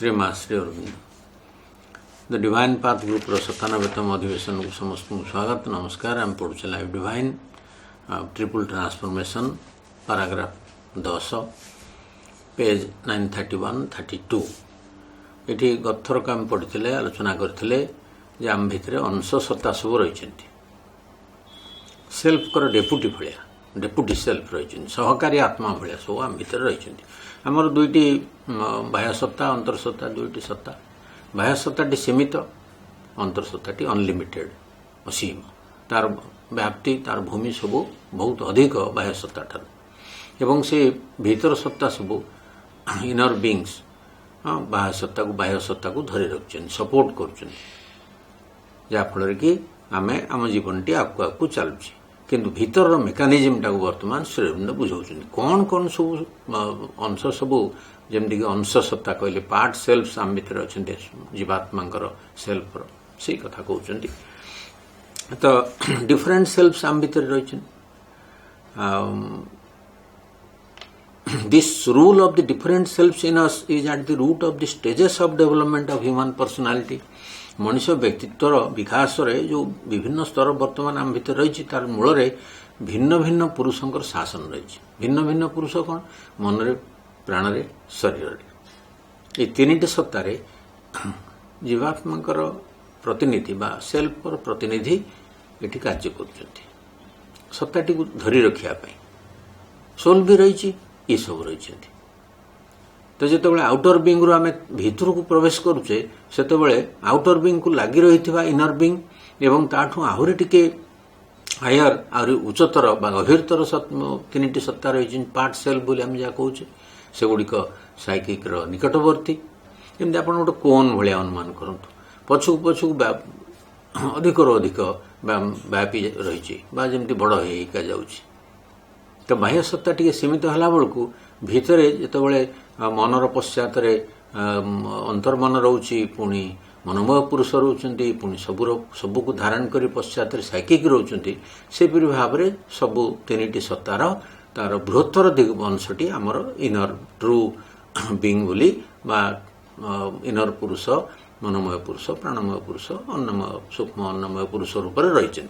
Shri Maa Shri Aurobindo the divine path group 97तम अधिवेशन को समस्त स्वागत नमस्कार। आम पढ़ुचे life divine triple transformation paragraph 10 page 931-32। ये गथर को आम पढ़ी आलोचना करते आम भितर अंश सत्ता सब रही सेल्फ कर डेपुटी भाया डेपुटी सेल्फ रही सहकारी आत्मा भाया सब आम भितर रही आमर दुईटी बाह्य सत्ता अंतर्सत्ता दुईटी सत्ता बाह्य सत्ताटी सीमित अंतर्सत्ताटी अनलिमिटेड असीम तार व्याप्ति तार भूमि सब बहुत अधिक बाह्य सत्ता ठार एवं से भीतर सत्ता सब इनर बीइंग्स बाह्य सत्ता को धरी रखुं सपोर्ट कर जहाँफल कि आम आम जीवन टी आगू चलुची किंतु भीतर मेकानिजम टाक वर्तमान श्री अरविंद बुझाऊँ कौन कौन सब अंश सब जमीक अंश सत्ता कहले पार्ट सेल्फ आम भर अच्छा जीवात्मा सेल्फ से कथा कहते तो डिफरेंट सेल्फ आम भर रही this role of the different self in us is at the root of the stages of development of human personality मनुष्य व्यक्तित्वर विकास रे जो विभिन्न स्तर वर्तमान आम भर रही तार मूल भिन्न भिन्न पुरुषों शासन रही भिन्न भिन्न पुरुष कौन मन रे प्राण रे शरीर रे ये तीन सत्तार जीवात्मा प्रतिनिधि बा सेल्फ प्रतिनिधि ये कार्य कर सत्ताटी को धरी रखापी सोल भी रही ये सब रही तो जो आउटर बीइंग रू आम भीतर को प्रवेश करुचे से आउटर बीइंग को लगी रही इनर बीइंग एवं ताठू आहरी टिके हायर आहरी उच्चतर गभीरतर तीन सत्ता रही पार्ट सेल्फ बोली आम जहाँ कहूचे से गुड़िक साइकिक निकटवर्ती एमती आप गोटे कोन भाया अनुमान करूँ पछक पछक अधिक अधिक व्यापी रही जमी बड़ होगा जाऊँगी तो बाह्य सत्ता टी सीमित होला बेलू भितर जितेबाला मनर पश्चात अंतर्मन रोचे पुणी मनोमय पुरुष रोचंती पुणी सबको धारण कर पश्चात साइकिक रोचंती सेपरी भाव में सबू तीन सत्तार तार बृहत्तर दिग अंशटी आमर इनर ट्रू बीइंग बोली बा इनर पुरुष मनोमय पुरुष प्राणमय पुरुष अन्नमय सूक्ष्म अन्नमय पुरुष रूप में रही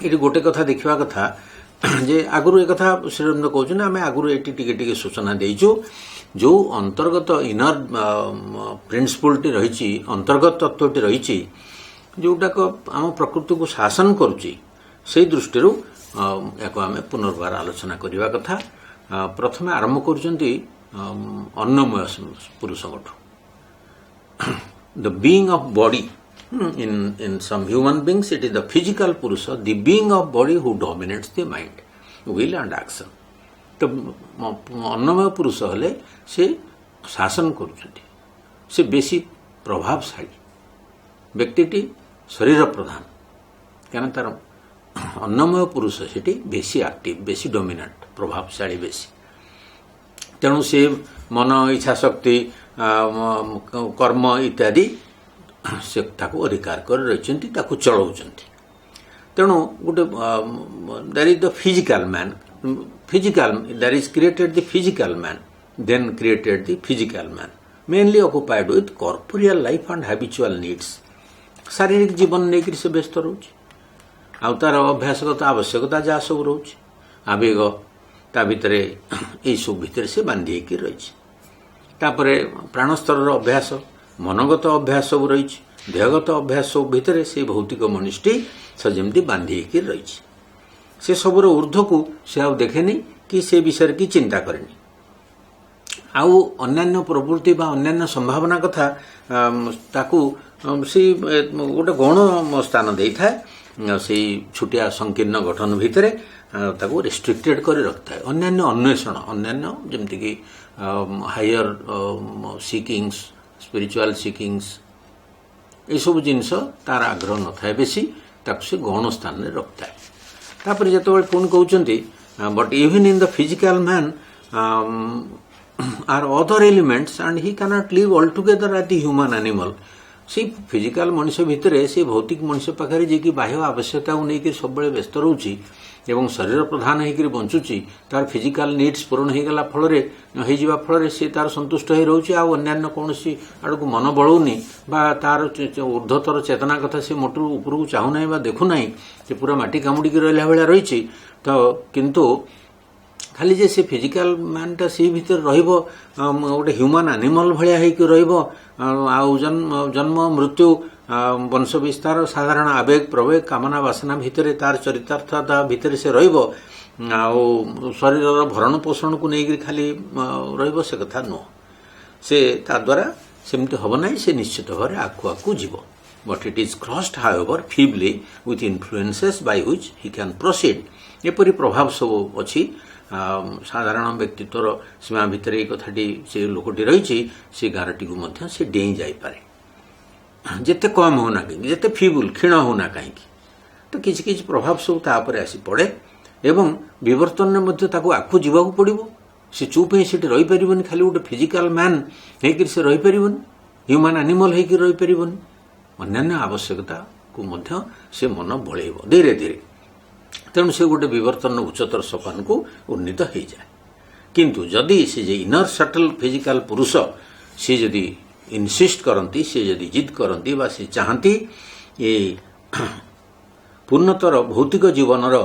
ये गोटे कथा देखा कथा जे आगुरी एक कथा श्रीरविंद कहते आम आगुरी ये टी सूचना देचु जो अंतर्गत इनर प्रिंसिपलटी रही अंतर्गत तत्वटी रही जोटाक आम प्रकृति को शासन करुच्ची से दृष्टि या आम पुनर्बार आलोचना करने कथा प्रथम आरंभ कर अन्नमय पुरुष the being of body in some human beings it is the physical purusha the being of body who dominates the mind will and action तो अन्नमय पुरुष हेले से शासन करुछंती से बेसी प्रभावशाली व्यक्तिटी शरीर प्रधान क्या तार अन्नमय पुरुष से बेसी एक्टिव बेसी डोमिनेंट प्रभावशाली बेसी तेणु से मन इच्छा शक्ति कर्म इत्यादि से अधिकार कर रही चलाउछंती तेणु गोटे that is the physical man physical that is created the physical man then created the physical man mainly occupied with corporeal life and habitual needs शारीरिक जीवन लेकर से व्यस्त रोचे आ तार अभ्यासगत आवश्यकता जहाँ सब रोचे आवेग ता भितर यही सब भितर से बांधी रही प्राणस्तर अभ्यास मनगत अभ्यास सब रही देहगत अभ्यास सब भितर से भौतिक मनुष्यटी सजमती बांधी रही से सबुर ऊर्ध्व को से आउ देखेनी कि से विषय की चिंता करेनी आउ अन्यान्य प्रवृत्ति बा अन्यान्य संभावना कथा ताकू से गोटे गौण स्थान दे था से छुटिया संकीर्ण गठन भितर ताकू रेस्ट्रिक्टेड कर रखता है अन्यान्य अन्वेषण अन्यान्य जमीक हायर सिकिंग्स स्पिरिचुअल सिकिंग्स ये सब जिनस तार आग्रह न था बेसी ताक से गौण स्थान में रखता है तापर जो पुणी कहते but even in the physical man are other elements and he cannot live all together at the human animal से फिजिकल मनुष्य भितर से भौतिक मनुष्य पाखे जी बाह्य आवश्यकता को लेकर सब व्यस्त रोचे एवं शरीर प्रधान होकर बंचुची तार फिजिकल नीड्स पूरण होगला फल सी तार संतुष्ट हो रोचे अन्य कौन आड़ को मन बड़ौनी तार ऊर्ध्वतर चेतना कथा से मोटू उपरकू चाहूना देखुना से पूरा माटी कामुड़ी रहा भाया रही तो किंतु खाली जे से फिजिकल मैनटा सी भीतर रहिबो गोटे ह्यूमन एनिमल भाया हो जन्म मृत्यु वंश विस्तार साधारण आवेग प्रवेग कामना वासना भितर तार चरितार्थता भितर से रहिबो शरीर भरण पोषण को लेकर खाली रहिबो से कथा नुह से ता द्वारा सेमती हम ना से निश्चित भाव आगु आगु जीव but it is crossed however feebly with influences by which he can proceed एपरी प्रभाव सब अच्छी साधारण व्यक्तित्वर सीमा भितर एक कथाटी से लोकटी रही से गारटी को से डेई जापे जिते कम होना कहीं जिते फिबुल क्षीण होना कहीं तो किसी किसी प्रभाव सब तापर आसी पड़े एवं विवर्तन में आखु जीवाक पड़ो सी चुप ही सीट रही पारन खाली गोटे फिजिकल मैन होकर से रही पारन ह्यूमन एनिमल होकर रही पारन अन्य आवश्यकता को से मन बड़ेब धीरे धीरे तेणु से गोटे विवर्तन उच्चतर सोपान को उन्नीत हो जाए किंतु जदि से इनर सटल फिजिकल पुरुष सी जदि इनसिस्ट करती सी जदि जिद करती बा सी चाहती ये पूर्णतर भौतिक जीवनर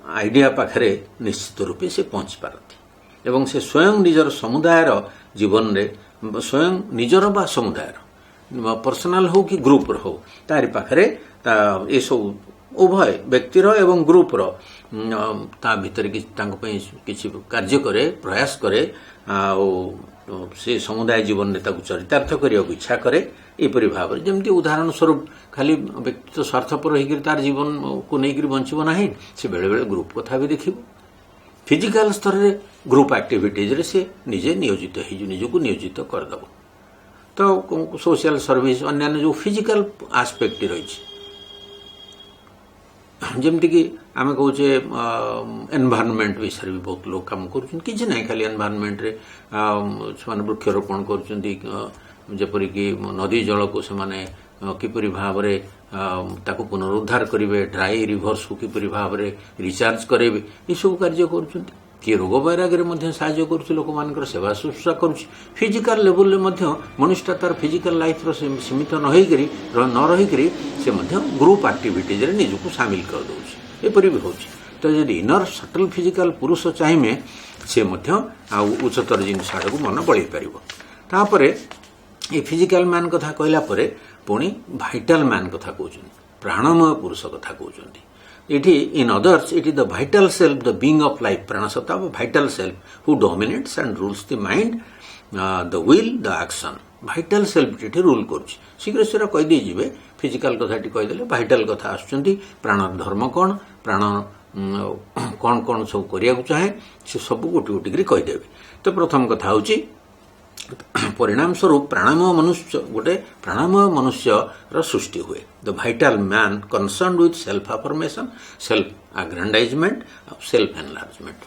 आइडिया पाखरे निश्चित रूपे से पहुंच पारती एवं से स्वयं निजर समुदायर जीवन रे स्वयं निजर बा समुदायर पर्सनाल हो कि ग्रुप हो तारि पाखरे ये सब उभय व्यक्तिर एवं ग्रुपर ता भीतर किसी कार्य करे प्रयास करे से समुदाय जीवन में चरितार्थ करने को इच्छा करे यपरी भाव जमती उदाहरण स्वरूप खाली व्यक्ति तो स्वार्थपर होकर तार जीवन को लेकर बंचब ना से बेले बेले ग्रुप कथा भी देखिब फिजिकल स्तर रे ग्रुप एक्टिविटीज रे से निजे नियोजित हो निजक नियोजित करदेव तो सोशल सर्विस अन्य जो फिजिकल आस्पेक्ट रही जमती कि आम कहे एनवायरनमेंट विषय भी बहुत लोग काम कर ना खाली एनवायरनमेंट रे वृक्षरोपण करपरिक नदी जल को से किपरि भाव ताकू पुनरुद्धार करेंगे ड्राई रिभर्स को किपरि भाव रिचार्ज करेंगे ये सब कार्य कर किए रोग वैराग्य साहाय्य कर लोक मान सेवा शुश्रूषा कर फिजिकल लेवल मनुष्य तार फिजिकल लाइफ सीमित न रहीकि से ग्रुप एक्टिविटीज निजक सामिल कर दौर एपरी भी हो तो यदि इनर सटल फिजिकल पुरुष चाहिए से उच्चतर जिनस आड़ को मन बढ़ई पार ये फिजिकल मैन कथा कहला पुणी भाइटाल मैन कथा कहते प्राणमय पुरुष कथा कहते it in others it is the vital self the being of life प्राणसत्ता vital self who dominates and rules the mind the will the action vital self ये रूल कर शीघ्र शीघ्र कहीदे जी फिजिकल कथाटी कहीदे भाइटल कथा आसुच्च प्राण धर्म कौन प्राण कौन कौन सब करने चाहे से सब गोटे गोटे कहीदे तो प्रथम कथा हूँ परिणाम स्वरूप प्राणमय मनुष्य गोटे प्राणमय मनुष्य सृष्टि हुए the vital man concerned with self affirmation self aggrandisement self enlargement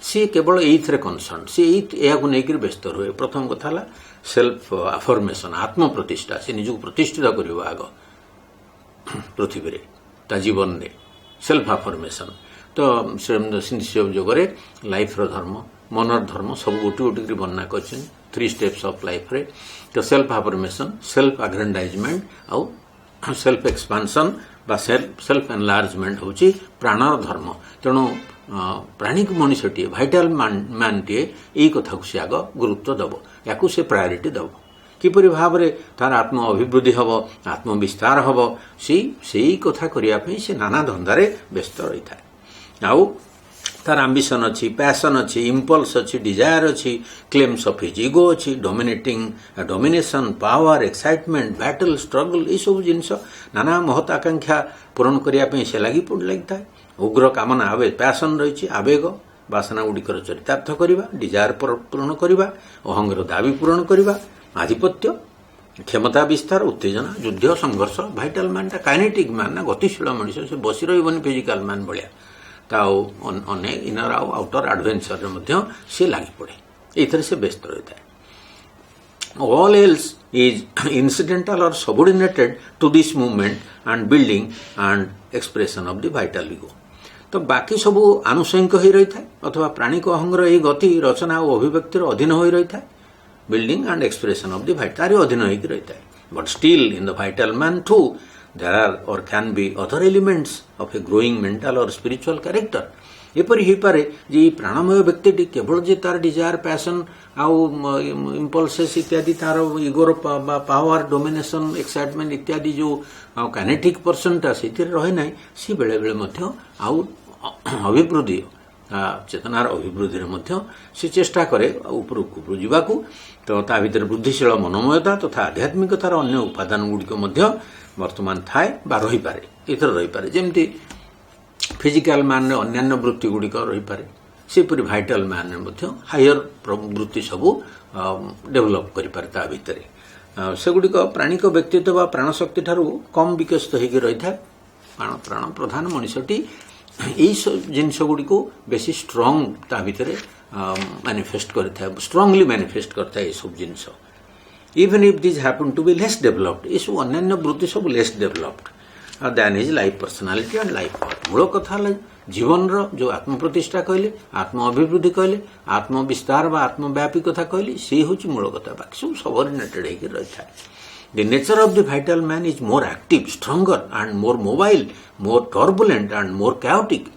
सी केवल ये कनसर्न सी यह लेकर व्यस्त रुए प्रथम कथा सेल्फ अफर्मेशन आत्म प्रतिष्ठा से निजक प्रतिष्ठित कर आग पृथ्वी ता जीवन में सेल्फ अफर्मेशन तो शिव जोगरे लाइफ धर्म मनर धर्म सब गोटे गोटे वर्णना कर 3 स्टेप्स ऑफ लाइफ रे तो सेल्फ अफर्मेशन सेल्फ आग्रांडाइजमेंट आउ सेल्फ एक्सपांशन बा सेल्फ एनलार्जमेंट हूँ प्राणर धर्म तेणु प्राणिक मनुष्यटे भाइटाल मैन टे यही कथा को सी आग गुरुत्व दब या से प्रायोरिटी दब किपरि भाव में तार आत्म अभिवृद्धि हम आत्म विस्तार हम से कथा करने से नाना धंदारे व्यस्त रही था आउ तार आंबिशन अच्छी पैशन अच्छी इम्पल्स अच्छी डिजायर अच्छी क्लेम्स ऑफ हिज ईगो अच्छी domination power excitement battle struggle ये सब जिनस नाना महत आकांक्षा पूरण करने से लगी था उग्र कामना आवेग पैशन रही आवेग बासना गुड़िकर चरितार्थ करवा डिजायर पूरण करवा अहंगर दाबी पूरण करवा आधिपत्य क्षमता विस्तार उत्तेजना युद्ध संघर्ष भाइटाल मैन काइनेटिक मैन ना गतिशील मनुष्य से बसी रही फिजिकल मैन भाया अनेक इनर आउटर एडवेंचर से लगी पड़े ये से व्यस्त रहता है ऑल एल्स इज इनसिडेंटल और subordinated to this movement and building and expression of the vital ego तो बाकी सबू आनुषंगिक हो रही था अथवा प्राणिक अहंगर यही गति रचना और अभिव्यक्तिर अधीन हो रही था building and expression of the vital अधीन होकर रही था but still in the vital man too there are or can be other elements of a growing mental or spiritual character एपरी हो पारे जे प्राणमय व्यक्ति केवल जे तार डिजायर पैशन आउ इम्पल्सेस इत्यादि तार इगोर पावर डोमिनेशन एक्साइटमेंट इत्यादि जो काइनेटिक पर्सनटा से रहे ना सी बेले बेले आउ अभिवृद्धि चेतनार अभिवृद्धि से चेष्टा करे उपरकू जावाकू तो ता भीतर बुद्धिशील मनोमयता तथा आध्यात्मिकतार अन्य उपादान गुड़िक वर्तमान थाए बा रही पारे इतर रही पारे जेमती फिजिकल मैन अन्य वृत्ति गुड़िक रही पारे सेपरी भाइटल मैन हायर वृत्ति सबू डेभलप कर पारे ता भीतर सेगुड़िक प्राणिक व्यक्तित्व बा प्राणशक्ति ठारू कम विकसित होकर रही था प्राण प्रधान मनुष्यटी यही जिनस गुड़िक बेसी स्ट्रंग ता भीतर मैनिफेस्ट करता है स्ट्रंगली मैनिफेस्ट करता है ये सब जिनस even if this happen to be less developed ये सब अन्य वृत्ति सब less developed than is life personality and life path मूल कथा जीवन जो आत्म प्रतिष्ठा कहले आत्म अभिवृद्धि कहले आत्म विस्तार बा आत्मव्यापी कथा कहले सी हूँ मूल कथा बाकी सब सबोर्डिनेटेड होकर रही है The nature of the vital man is more active, stronger and more mobile, more turbulent and more chaotic.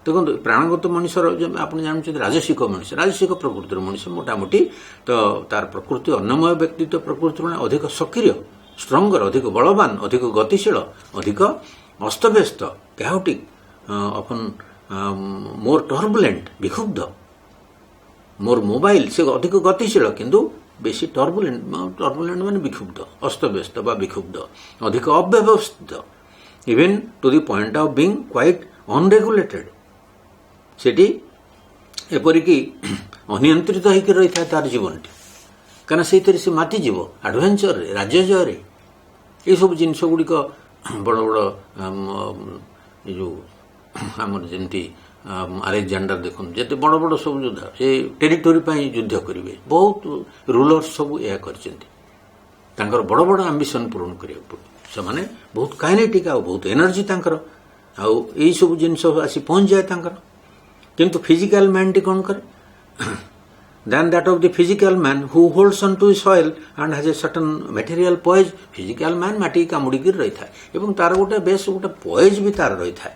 देखो प्राणगत मनुष्यर आप जानते राजसिक मनुष्य राजसिक प्रकृतिर मनुष्य मोटामोटी तो तार प्रकृति अन्नमय व्यक्तित्व प्रकृति अधिक सक्रिय स्ट्रंगर अधिक बलवान अधिक गतिशील अधिक अस्तव्यस्त chaotic often more turbulent विक्षुब्ध more mobile से अधिक गतिशील किंतु बेसी टर्बुलेंट माने विक्षुब्ध अस्तव्यस्त बा विक्षुब्ध अधिक अव्यवस्थित even to the point of being quite unregulated सेठी एपरिक अनियंत्रित होकर रही था तार जीवन कहीं से से माति जीव एडवेंचर राज्य जय ये सब जिनस गुड़िक बड़ बड़ जो आम जमी आलेक्जेंडर देखो जिते बड़ बड़ सब योद्धा से टेरिटोरी युद्ध करेंगे बहुत रूलर्स सब यह कर बड़ बड़ आंबिशन पूरण करने से माने बहुत काइनेटिक आ बहुत एनर्जी आई सब जिनस आसी पहुंच जाए किंतु फिजिकल मैन टी कौन करे than that of the physical man who holds on to soil and has a certain material poise physical man माटी कामुड़ी रही था एवं तार गोटे बेस गोटे poise भी तार रही था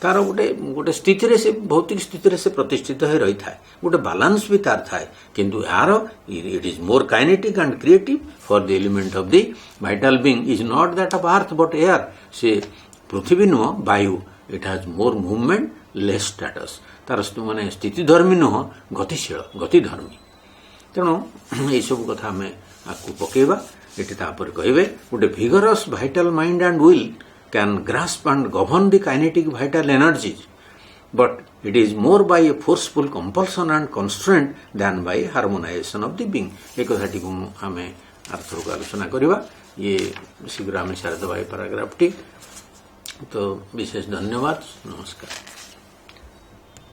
तार गोटे गोटे स्थिति से भौतिक स्थिति से प्रतिष्ठित हो रही था गोटे बैलेंस भी तार था किंतु यार it is more kinetic and creative for the element of the vital being is not that of earth but air से पृथ्वी नुह वायु it has more movement less status तार माने स्थिति धर्मी नुह गतिशील गतिधर्मी तेणु यही सब कथा आम आपको पकेबा ये कहे गोटे vigorous vital mind and will can grasp and govern the kinetic vital energies but it is more by a forceful compulsion and constraint than by harmonisation of the being एक कथाटी को आम आर्थर को आलोचना करवा ये शीघ्र आम सारिदेवा पैराग्राफटी तो विशेष धन्यवाद नमस्कार।